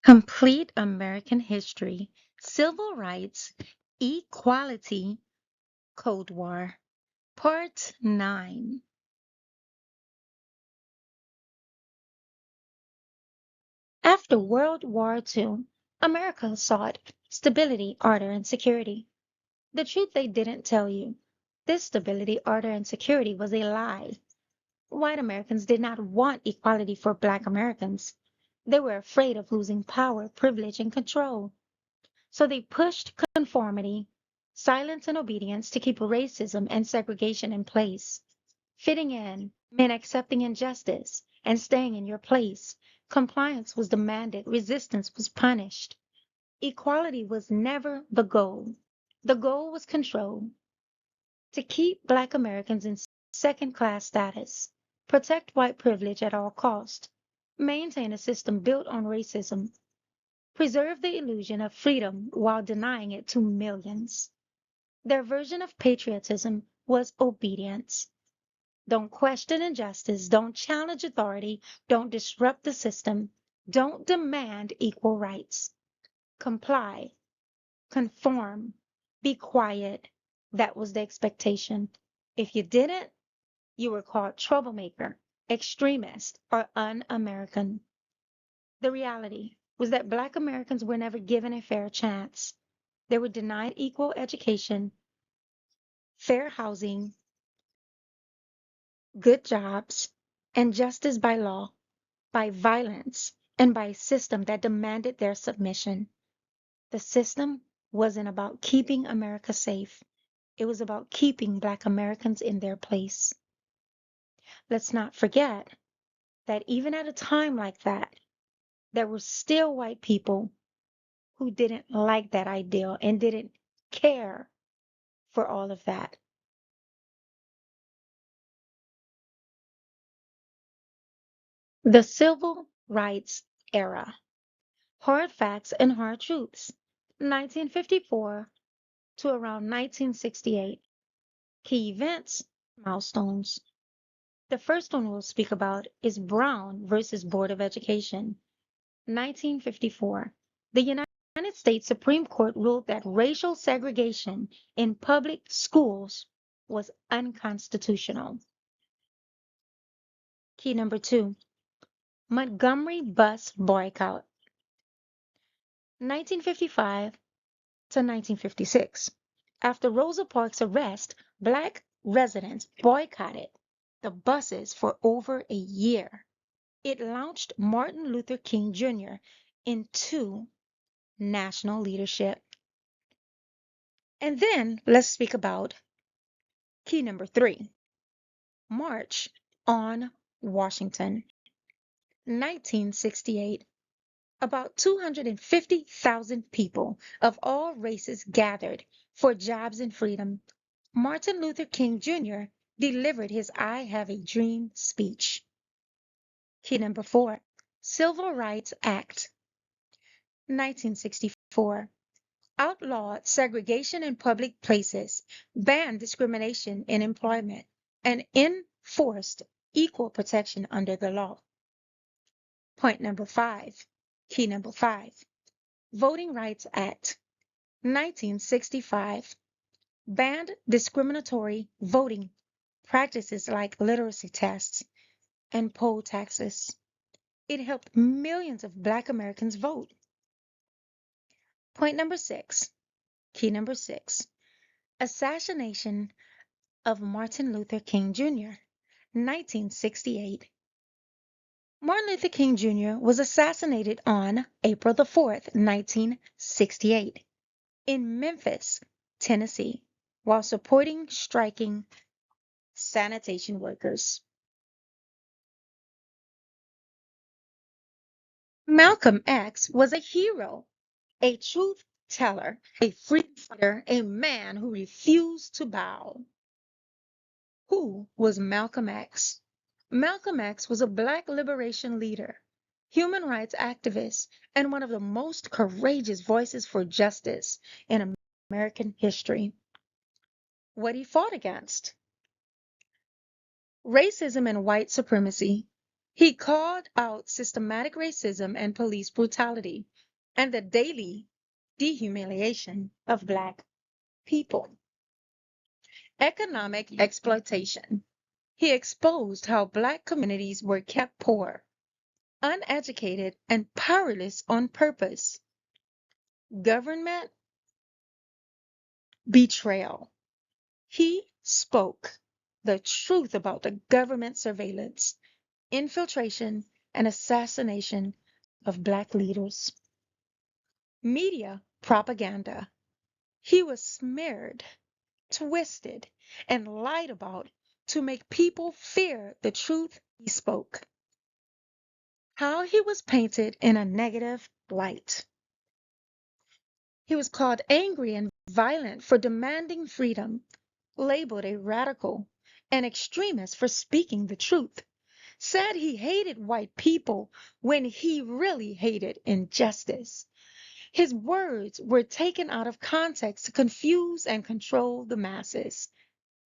Complete American History, Civil Rights, Equality, Cold War. Part 9. After World War II, America sought stability, order, and security. The truth they didn't tell you: this stability, order, and security was a lie. White Americans did not want equality for Black Americans. They were afraid of losing power, privilege, and control. So they pushed conformity, silence, and obedience to keep racism and segregation in place. Fitting in meant accepting injustice and staying in your place. Compliance was demanded, resistance was punished. Equality was never the goal. The goal was control, to keep Black Americans in second class status, protect white privilege at all cost, maintain a system built on racism, preserve the illusion of freedom while denying it to millions. Their version of patriotism was obedience. Don't question injustice, don't challenge authority, don't disrupt the system, don't demand equal rights. Comply, conform, be quiet. That was the expectation. If you didn't, you were called troublemaker, extremist, or un-American. The reality was that Black Americans were never given a fair chance. They were denied equal education, fair housing, good jobs, and justice by law, by violence, and by a system that demanded their submission. The system wasn't about keeping America safe. It was about keeping Black Americans in their place. Let's not forget that even at a time like that, there were still white people who didn't like that ideal and didn't care for all of that. The Civil Rights Era. Hard Facts and Hard Truths. 1954 to around 1968. Key events, milestones. The first one we'll speak about is Brown versus Board of Education. 1954. The United States Supreme Court ruled that racial segregation in public schools was unconstitutional. Key number 2. Montgomery bus boycott. 1955 to 1956. After Rosa Parks' arrest, Black residents boycotted the buses for over a year. It launched Martin Luther King Jr. into national leadership. And then let's speak about key number 3, March on Washington, 1968. About 250,000 people of all races gathered for jobs and freedom. Martin Luther King Jr. delivered his I Have a Dream speech. Key number 4, Civil Rights Act, 1964. Outlawed segregation in public places, banned discrimination in employment, and enforced equal protection under the law. Point number 5, key number 5, Voting Rights Act, 1965, banned discriminatory voting practices like literacy tests and poll taxes. It helped millions of Black Americans vote. Point number 6, key number 6, assassination of Martin Luther King Jr., 1968. Martin Luther King Jr. was assassinated on April the 4th, 1968, in Memphis, Tennessee, while supporting striking sanitation workers. Malcolm X was a hero, a truth teller, a freedom fighter, a man who refused to bow. Who was Malcolm X? Malcolm X was a Black liberation leader, human rights activist, and one of the most courageous voices for justice in American history. What he fought against: racism and white supremacy, He called out systematic racism and police brutality and the daily dehumiliation of Black people. Economic exploitation. He exposed how Black communities were kept poor, uneducated, and powerless on purpose. Government betrayal. He spoke the truth about the government surveillance, infiltration, and assassination of Black leaders. Media propaganda. He was smeared, twisted, and lied about to make people fear the truth he spoke. How he was painted in a negative light. He was called angry and violent for demanding freedom, labeled a radical, an extremist for speaking the truth, said he hated white people when he really hated injustice. His words were taken out of context to confuse and control the masses.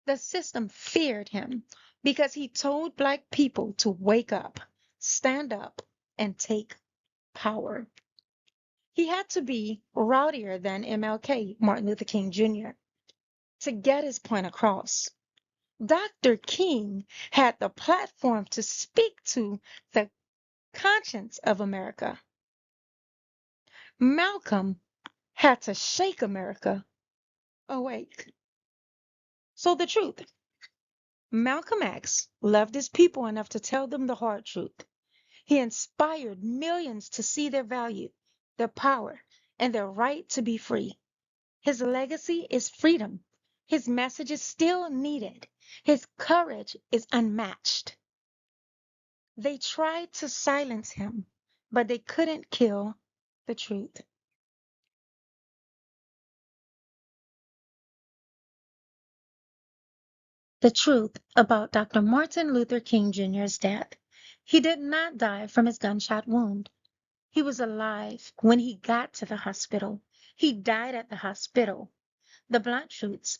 The system feared him because he told Black people to wake up, stand up, and take power. He had to be rowdier than MLK, Martin Luther King Jr., to get his point across. Dr. King had the platform to speak to the conscience of America. Malcolm had to shake America awake. So the truth. Malcolm X loved his people enough to tell them the hard truth. He inspired millions to see their value, their power, and their right to be free. His legacy is freedom. His message is still needed. His courage is unmatched. They tried to silence him, but they couldn't kill the truth. The truth about Dr. Martin Luther King Jr.'s death. He did not die from his gunshot wound. He was alive when he got to the hospital. He died at the hospital. The blunt truths.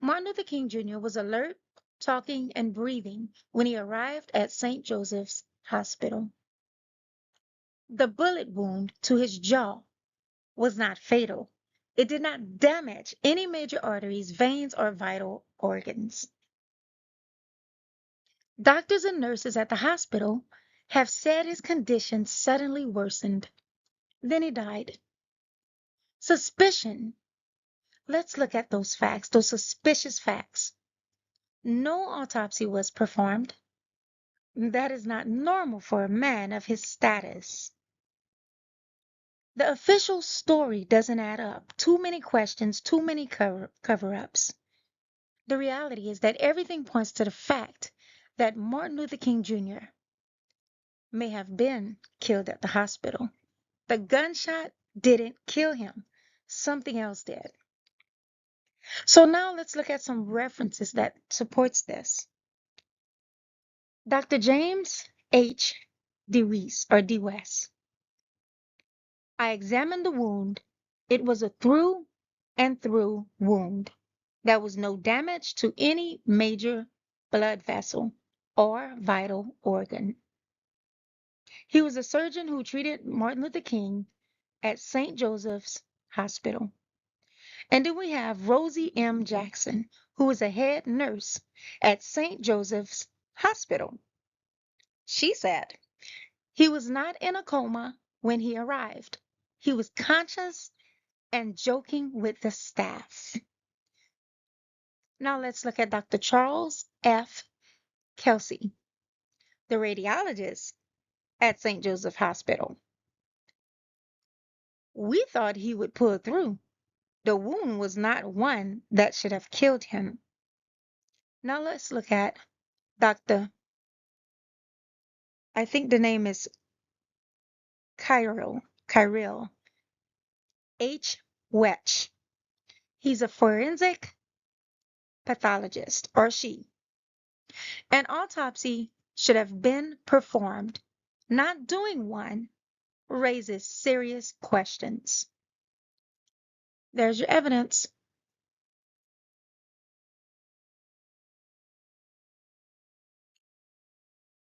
Martin Luther King Jr. was alert, talking, and breathing when he arrived at St. Joseph's Hospital. The bullet wound to his jaw was not fatal. It did not damage any major arteries, veins, or vital organs. Doctors and nurses at the hospital have said his condition suddenly worsened. Then he died. Suspicion. Let's look at those facts, those suspicious facts. No autopsy was performed. That is not normal for a man of his status. The official story doesn't add up. Too many questions, too many cover-ups. The reality is that everything points to the fact that Martin Luther King Jr. may have been killed at the hospital. The gunshot didn't kill him. Something else did. So now let's look at some references that supports this. Dr. James H. DeWeese. I examined the wound. It was a through and through wound. There was no damage to any major blood vessel or vital organ. He was a surgeon who treated Martin Luther King at St. Joseph's Hospital. And then we have Rosie M. Jackson, who was a head nurse at St. Joseph's Hospital. She said, he was not in a coma when he arrived. He was conscious and joking with the staff. Now let's look at Dr. Charles F. Kelsey, the radiologist at St. Joseph Hospital. We thought he would pull through. The wound was not one that should have killed him. Now let's look at Dr. I think the name is Kyril H. Wetch. He's a forensic pathologist, or she. An autopsy should have been performed. Not doing one raises serious questions. There's your evidence.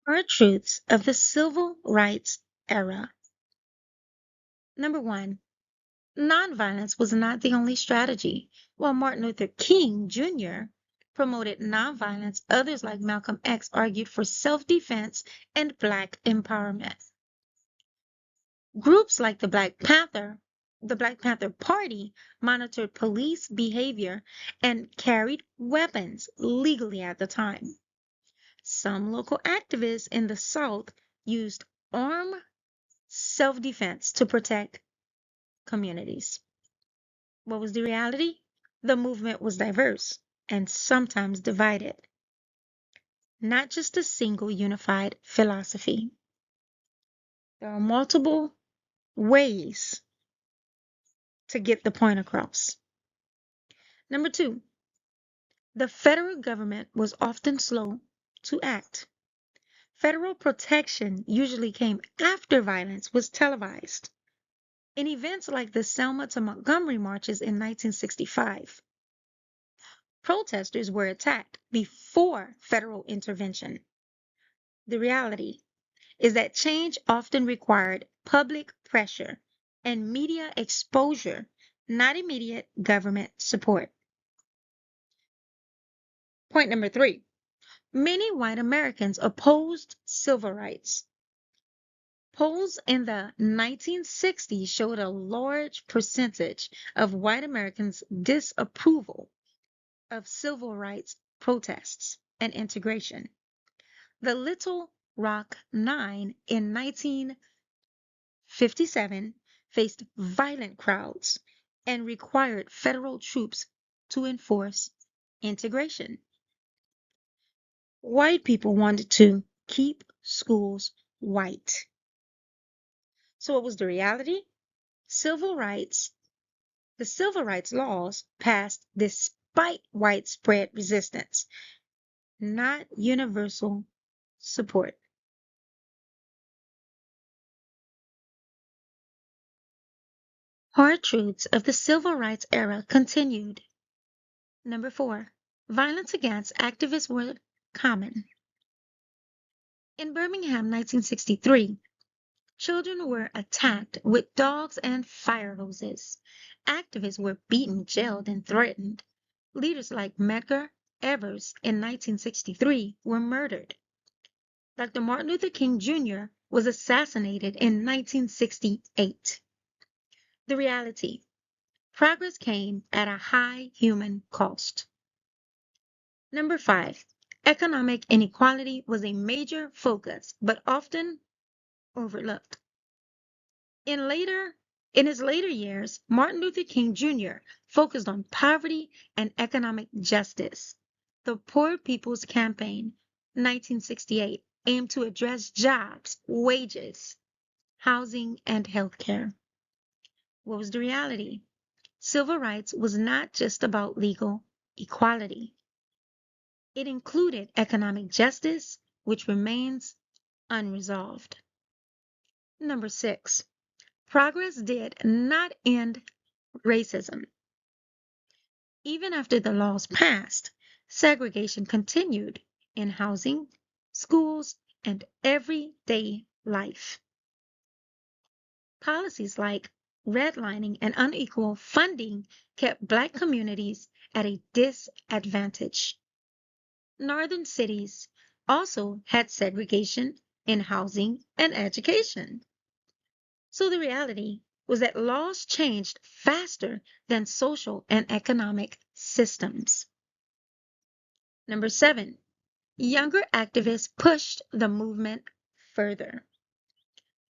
Hard truths of the civil rights era. Number one, nonviolence was not the only strategy. While Martin Luther King Jr. promoted nonviolence, others like Malcolm X argued for self-defense and Black empowerment. Groups like the Black Panther Party monitored police behavior and carried weapons legally at the time. Some local activists in the South used armed self-defense to protect communities. What was the reality? The movement was diverse and sometimes divided, not just a single unified philosophy. There are multiple ways to get the point across. Number two, the federal government was often slow to act. Federal protection usually came after violence was televised. In events like the Selma to Montgomery marches in 1965, protesters were attacked before federal intervention. The reality is that change often required public pressure and media exposure, not immediate government support. Point number three, many white Americans opposed civil rights. Polls in the 1960s showed a large percentage of white Americans' disapproval of civil rights protests and integration. The Little Rock Nine in 1957 faced violent crowds and required federal troops to enforce integration. White people wanted to keep schools white. So what was the reality? Civil rights, the civil rights laws passed despite widespread resistance, not universal support. Hard truths of the civil rights era continued. Number four, violence against activists were common. In Birmingham, 1963, children were attacked with dogs and fire hoses. Activists were beaten, jailed, and threatened. Leaders like Medgar Evers in 1963 were murdered. Dr. Martin Luther King Jr. was assassinated in 1968. The reality: progress came at a high human cost. Number five, economic inequality was a major focus, but often overlooked. In his later years, Martin Luther King Jr. focused on poverty and economic justice. The Poor People's Campaign, 1968, aimed to address jobs, wages, housing, and healthcare. What was the reality? Civil rights was not just about legal equality. It included economic justice, which remains unresolved. Number six, progress did not end racism. Even after the laws passed, segregation continued in housing, schools, and everyday life. Policies like redlining and unequal funding kept Black communities at a disadvantage. Northern cities also had segregation in housing and education. So the reality was that laws changed faster than social and economic systems. Number seven, younger activists pushed the movement further.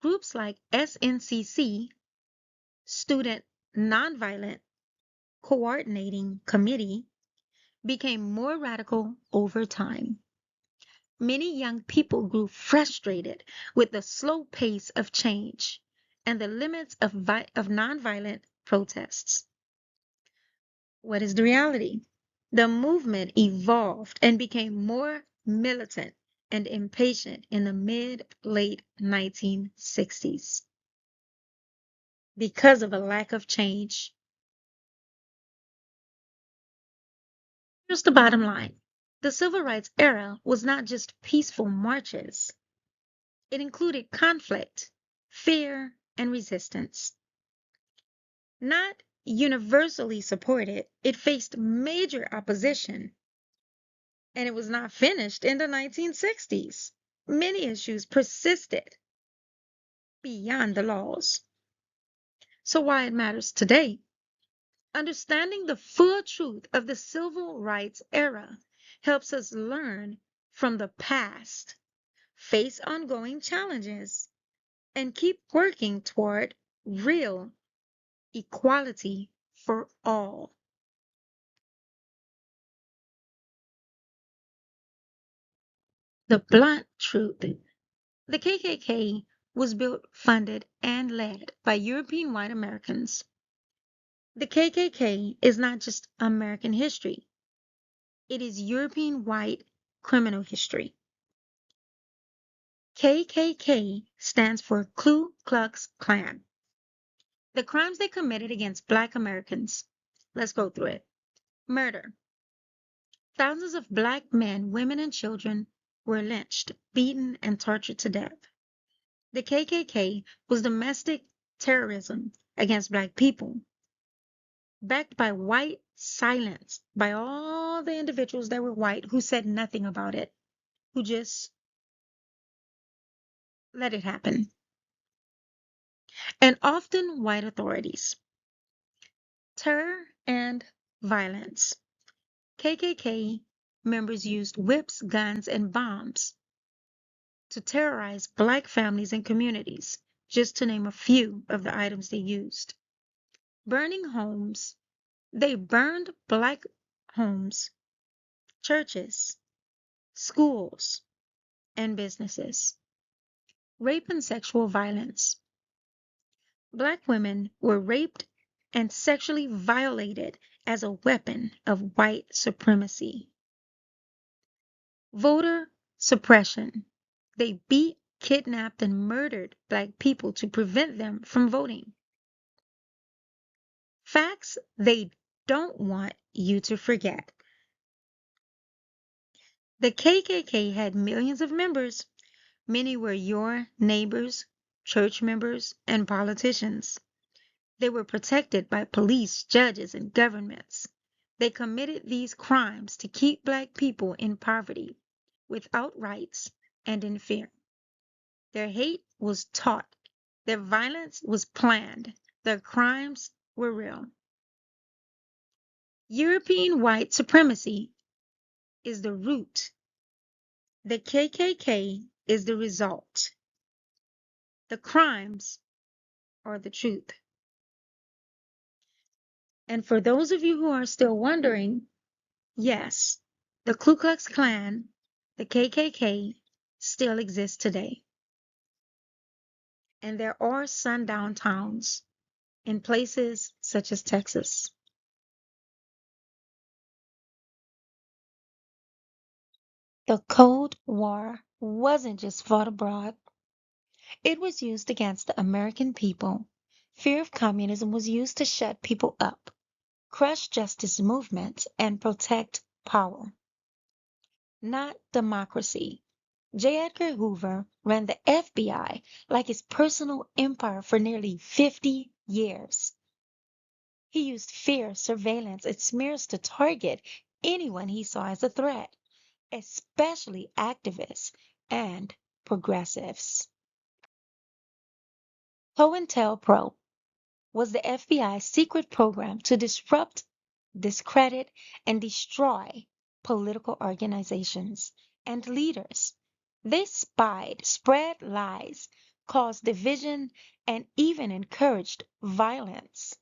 Groups like SNCC, Student Nonviolent Coordinating Committee, became more radical over time. Many young people grew frustrated with the slow pace of change and the limits of nonviolent protests. What is the reality? The movement evolved and became more militant and impatient in the mid-late 1960s because of a lack of change. Here's the bottom line. The civil rights era was not just peaceful marches. It included conflict, fear, and resistance. Not universally supported, it faced major opposition, and it was not finished in the 1960s. Many issues persisted beyond the laws. So, why it matters today? Understanding the full truth of the civil rights era helps us learn from the past, face ongoing challenges, and keep working toward real equality for all. The blunt truth: the KKK was built, funded, and led by European white Americans. The KKK is not just American history, it is European white criminal history. KKK stands for Ku Klux Klan. The crimes they committed against Black Americans. Let's go through it. Murder. Thousands of Black men, women, and children were lynched, beaten, and tortured to death. The KKK was domestic terrorism against Black people, backed by white silence, by all the individuals that were white who said nothing about it, who just let it happen. And often white authorities. Terror and violence. KKK members used whips, guns, and bombs to terrorize Black families and communities, just to name a few of the items they used. Burning homes. They burned Black homes, churches, schools, and businesses. Rape and sexual violence. Black women were raped and sexually violated as a weapon of white supremacy. Voter suppression. They beat, kidnapped, and murdered Black people to prevent them from voting. Facts they don't want you to forget. The KKK had millions of members. Many were your neighbors, church members, and politicians. They were protected by police, judges, and governments. They committed these crimes to keep Black people in poverty, without rights, and in fear. Their hate was taught. Their violence was planned. Their crimes were real. European white supremacy is the root. The KKK is the result. The crimes are the truth. And for those of you who are still wondering, yes, the Ku Klux Klan, the KKK, still exists today. And there are sundown towns in places such as Texas. The Cold War wasn't just fought abroad, it was used against the American people. Fear of communism was used to shut people up, crush justice movements, and protect power, not democracy. J. Edgar Hoover ran the FBI like his personal empire for nearly 50 years. He used fear, surveillance, and smears to target anyone he saw as a threat, especially activists and progressives. COINTELPRO was the FBI's secret program to disrupt, discredit, and destroy political organizations and leaders. They spied, spread lies, caused division, and even encouraged violence.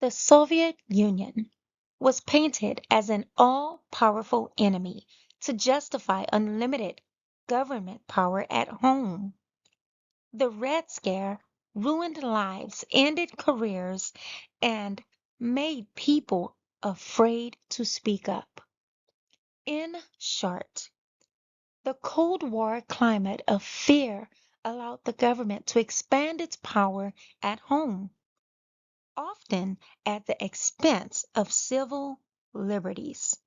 The Soviet Union was painted as an all-powerful enemy to justify unlimited government power at home. The Red Scare ruined lives, ended careers, and made people afraid to speak up. In short, the Cold War climate of fear allowed the government to expand its power at home, often at the expense of civil liberties.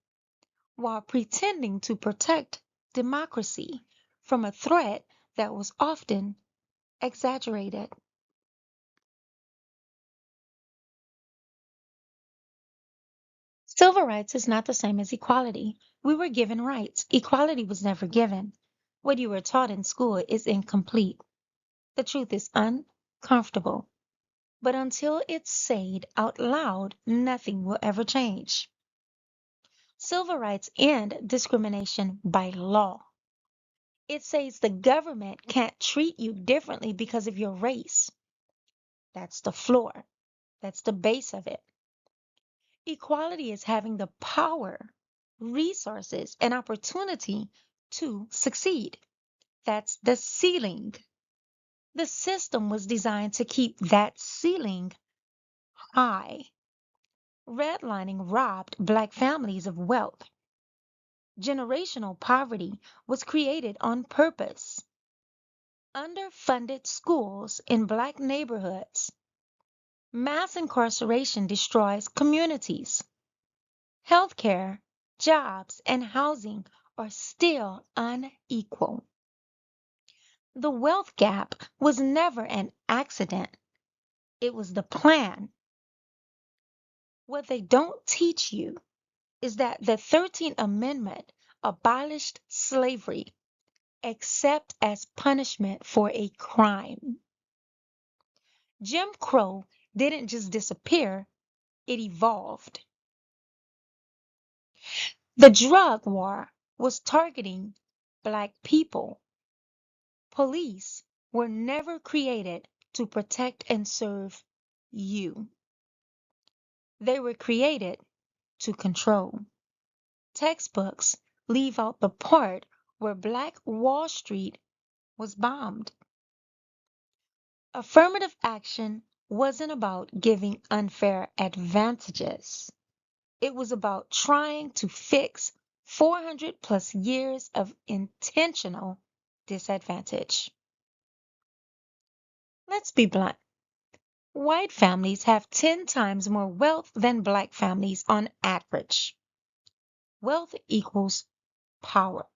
while pretending to protect democracy from a threat that was often exaggerated. Civil rights is not the same as equality. We were given rights. Equality was never given. What you were taught in school is incomplete. The truth is uncomfortable. But until it's said out loud, nothing will ever change. Civil rights end discrimination by law. It says the government can't treat you differently because of your race. That's the floor. That's the base of it. Equality is having the power, resources, and opportunity to succeed. That's the ceiling. The system was designed to keep that ceiling high. Redlining robbed Black families of wealth. Generational poverty was created on purpose. Underfunded schools in Black neighborhoods. Mass incarceration destroys communities. Healthcare, jobs, and housing are still unequal. The wealth gap was never an accident, it was the plan. What they don't teach you is that the 13th Amendment abolished slavery except as punishment for a crime. Jim Crow didn't just disappear, it evolved. The drug war was targeting Black people. Police were never created to protect and serve you. They were created to control. Textbooks leave out the part where Black Wall Street was bombed. Affirmative action wasn't about giving unfair advantages. It was about trying to fix 400 plus years of intentional disadvantage. Let's be blunt. White families have 10 times more wealth than Black families on average. Wealth equals power.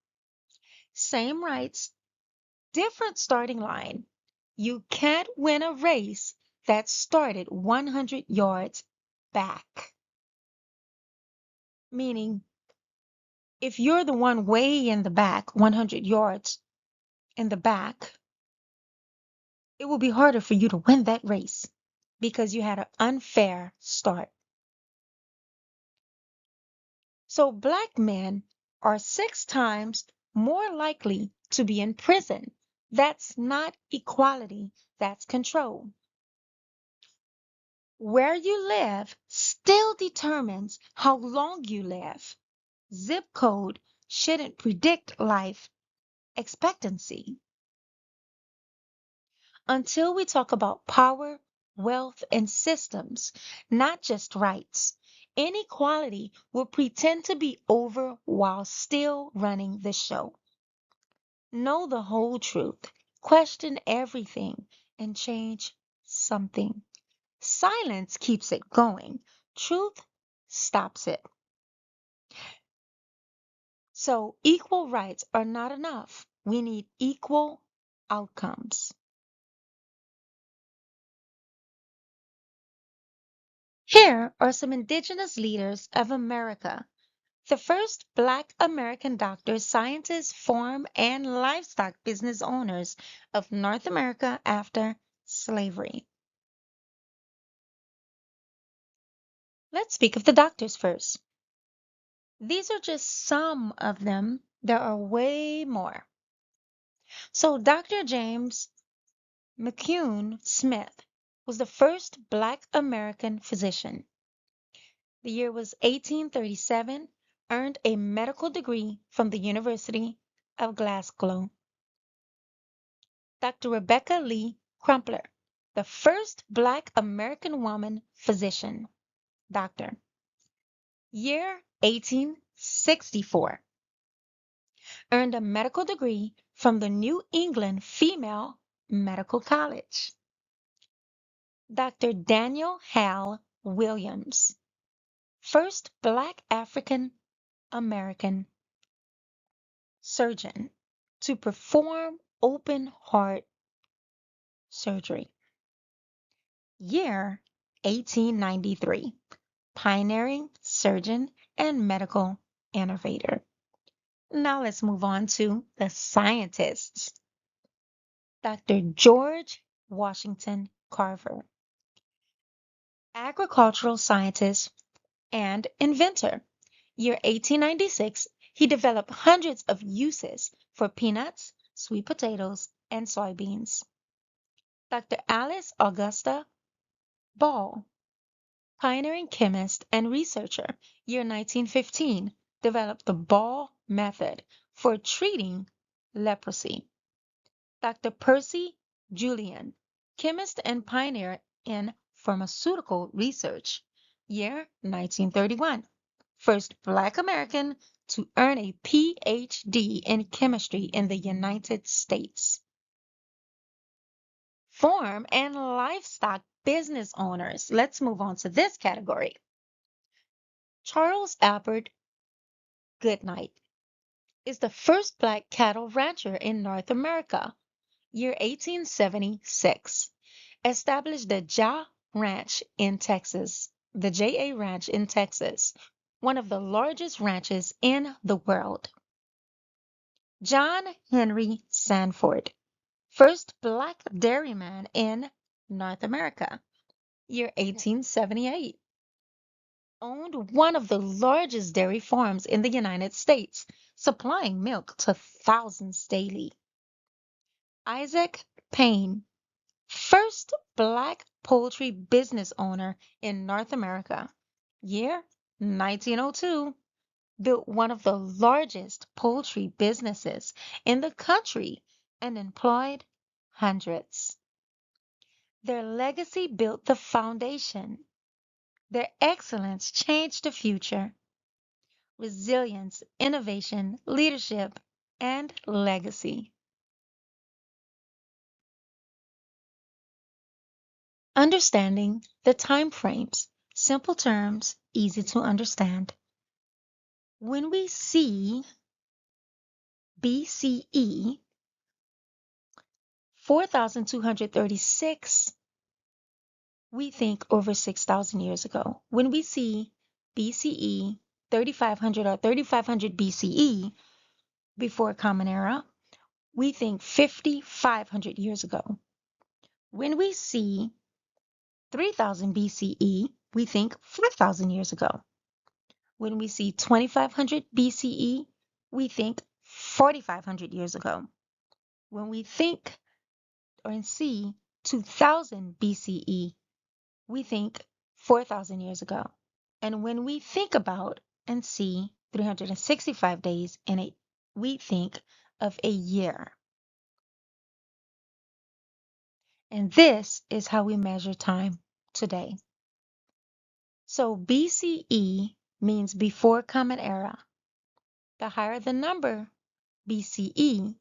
Same rights, different starting line. You can't win a race that started 100 yards back. Meaning, if you're the one way in the back, 100 yards in the back, it will be harder for you to win that race because you had an unfair start. So Black men are 6 times more likely to be in prison. That's not equality, that's control. Where you live still determines how long you live. Zip code shouldn't predict life expectancy. Until we talk about power, wealth, and systems, not just rights, inequality will pretend to be over while still running the show. Know the whole truth, question everything, and change something. Silence keeps it going, truth stops it. So, equal rights are not enough. We need equal outcomes. Here are some indigenous leaders of America. The first Black American doctors, scientists, farm, and livestock business owners of North America after slavery. Let's speak of the doctors first. These are just some of them. There are way more. So, Dr. James McCune Smith was the first Black American physician. The year was 1837, earned a medical degree from the University of Glasgow. Dr. Rebecca Lee Crumpler, the first Black American woman physician. Doctor. Year 1864. Earned a medical degree from the New England Female Medical College. Dr. Daniel Hal Williams, first Black African American surgeon to perform open heart surgery. Year 1893. Pioneering surgeon and medical innovator. Now let's move on to the scientists. Dr. George Washington Carver, agricultural scientist and inventor. Year 1896, he developed hundreds of uses for peanuts, sweet potatoes, and soybeans. Dr. Alice Augusta Ball, pioneering chemist and researcher, year 1915, developed the Ball method for treating leprosy. Dr. Percy Julian, chemist and pioneer in pharmaceutical research, year 1931. First Black American to earn a PhD in chemistry in the United States. Farm and livestock business owners. Let's move on to this category. Charles Albert Goodnight is the first Black cattle rancher in North America, year 1876. Established the Ja Ranch in Texas, the JA Ranch in Texas, one of the largest ranches in the world. John Henry Sanford, first Black dairyman in North America, year 1878. Owned one of the largest dairy farms in the United States, supplying milk to thousands daily. Isaac Payne, first Black poultry business owner in North America, year 1902, built one of the largest poultry businesses in the country and employed hundreds. Their legacy built the foundation. Their excellence changed the future. Resilience, innovation, leadership, and legacy. Understanding the time frames. Simple terms, easy to understand. When we see BCE 4236, we think over 6,000 years ago. When we see BCE 3500 or 3500 BCE, before Common Era, we think 5,500 years ago. When we see 3000 BCE, we think 4,000 years ago. When we see 2500 BCE, we think 4,500 years ago. When we think or see 2000 BCE, we think 4,000 years ago. And when we think about and see 365 days in a, we think of a year. And this is how we measure time today. So BCE means before Common Era. The higher the number, BCE,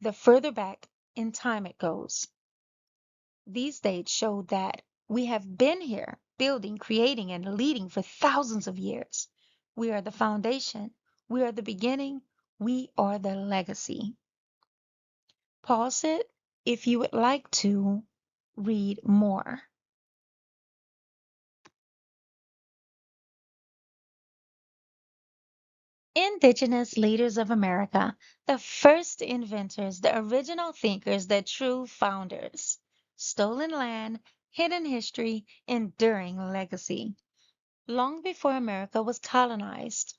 the further back in time it goes. These dates show that we have been here building, creating, and leading for thousands of years. We are the foundation. We are the beginning. We are the legacy. Pause it if you would like to read more. Indigenous leaders of America, the first inventors, the original thinkers, the true founders. Stolen land, hidden history, enduring legacy. Long before America was colonized,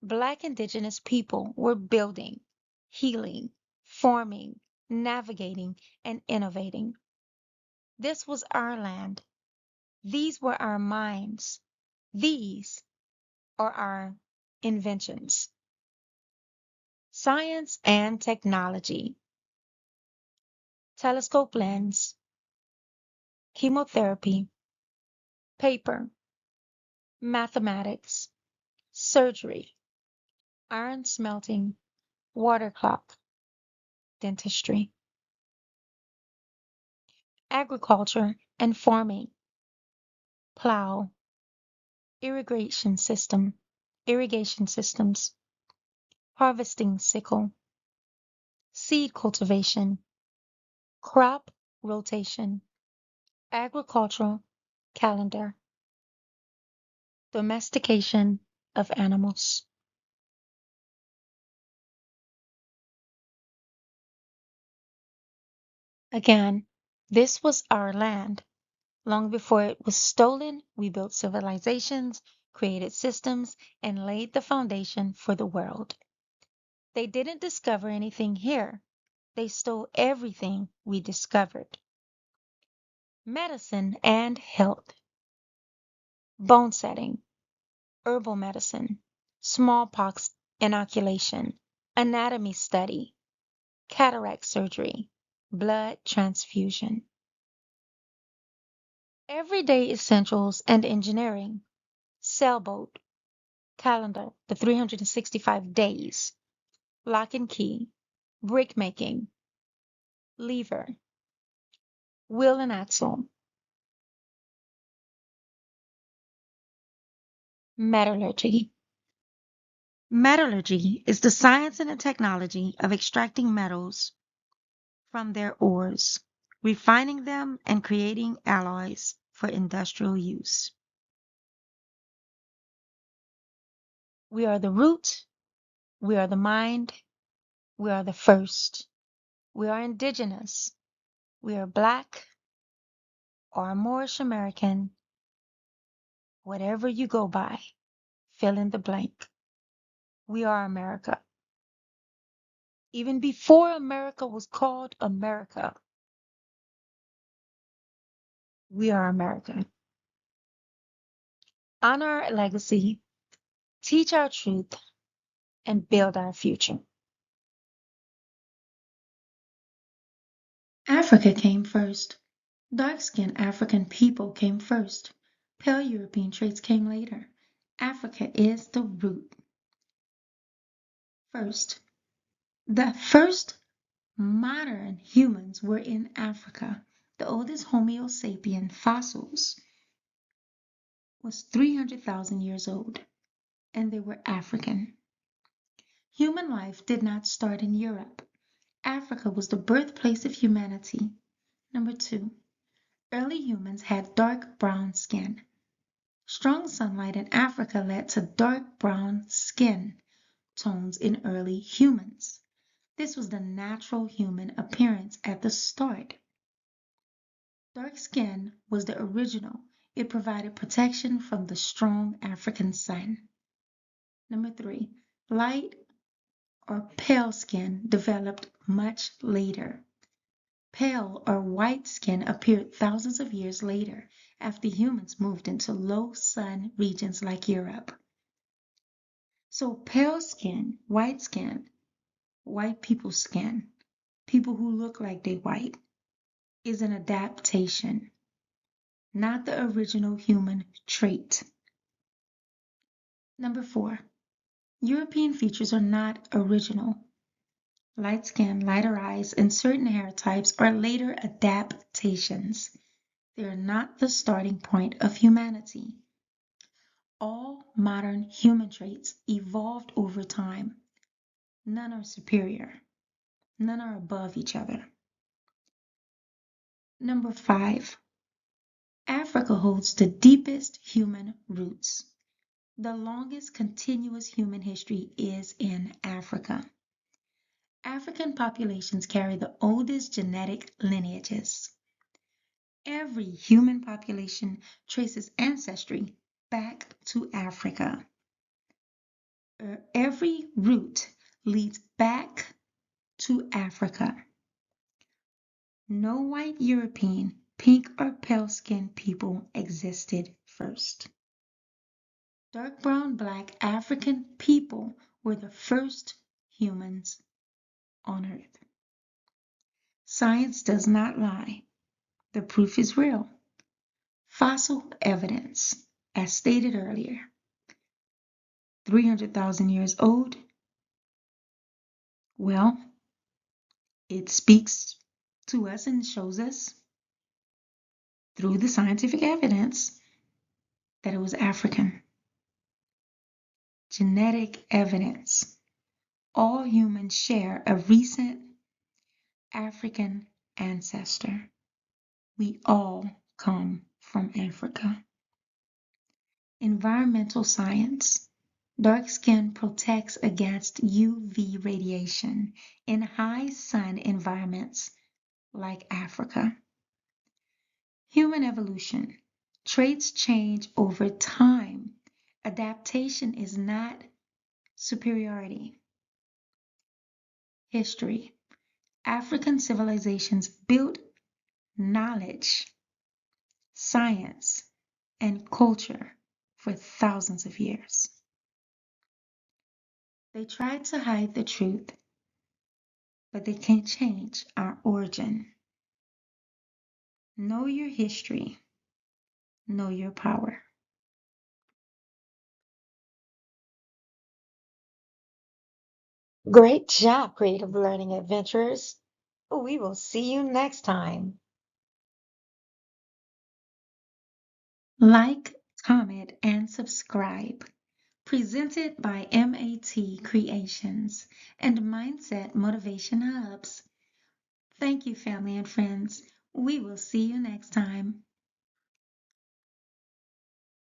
Black indigenous people were building, healing, forming, navigating, and innovating. This was our land. These were our minds. These are our inventions. Science and technology. Telescope lens, chemotherapy, paper, mathematics, surgery, iron smelting, water clock, dentistry, agriculture and farming, plow, irrigation system, irrigation systems, harvesting sickle, seed cultivation, crop rotation, agricultural calendar, domestication of animals. Again, this was our land. Long before it was stolen, we built civilizations, created systems, and laid the foundation for the world. They didn't discover anything here. They stole everything we discovered. Medicine and health, bone setting, herbal medicine, smallpox inoculation, anatomy study, cataract surgery, blood transfusion. Everyday essentials and engineering, sailboat, calendar, the 365 days, lock and key, brick making, lever, wheel and axle, metallurgy. Metallurgy is the science and the technology of extracting metals from their ores, refining them, and creating alloys for industrial use. We are the root, we are the mind, we are the first, we are indigenous, we are Black or Moorish American, whatever you go by, fill in the blank. We are America. Even before America was called America, we are America. Honor our legacy, teach our truth, and build our future. Africa came first. Dark-skinned African people came first. Pale European traits came later. Africa is the root. First, the first modern humans were in Africa. The oldest Homo sapien fossils was 300,000 years old, and they were African. Human life did not start in Europe. Africa was the birthplace of humanity. Number 2, early humans had dark brown skin. Strong sunlight in Africa led to dark brown skin tones in early humans. This was the natural human appearance at the start. Dark skin was the original. It provided protection from the strong African sun. Number 3, light or pale skin developed much later. Pale or white skin appeared thousands of years later after humans moved into low sun regions like Europe. So pale skin, white people's skin, people who look like they white, is an adaptation, not the original human trait. Number 4, European features are not original. Light skin, lighter eyes, and certain hair types are later adaptations. They are not the starting point of humanity. All modern human traits evolved over time. None are superior. None are above each other. Number 5, Africa holds the deepest human roots. The longest continuous human history is in Africa. African populations carry the oldest genetic lineages. Every human population traces ancestry back to Africa. Every route leads back to Africa. No white European, pink or pale-skinned people existed first. Dark brown black African people were the first humans on Earth. Science does not lie. The proof is real. Fossil evidence, as stated earlier, 300,000 years old. Well, it speaks to us and shows us through the scientific evidence that it was African. genetic evidence. All humans share a recent African ancestor. We all come from Africa. Environmental science. Dark skin protects against UV radiation in high sun environments like Africa. Human evolution. Traits change over time. Adaptation is not superiority. History. African civilizations built knowledge, science, and culture for thousands of years. They tried to hide the truth, but they can't change our origin. Know your history. Know your power. Great job, Creative Learning Adventures. We will see you next time. Like, comment, and subscribe. Presented by M.A.T Creations and Mindset Motivation Hubs. Thank you, family and friends. We will see you next time.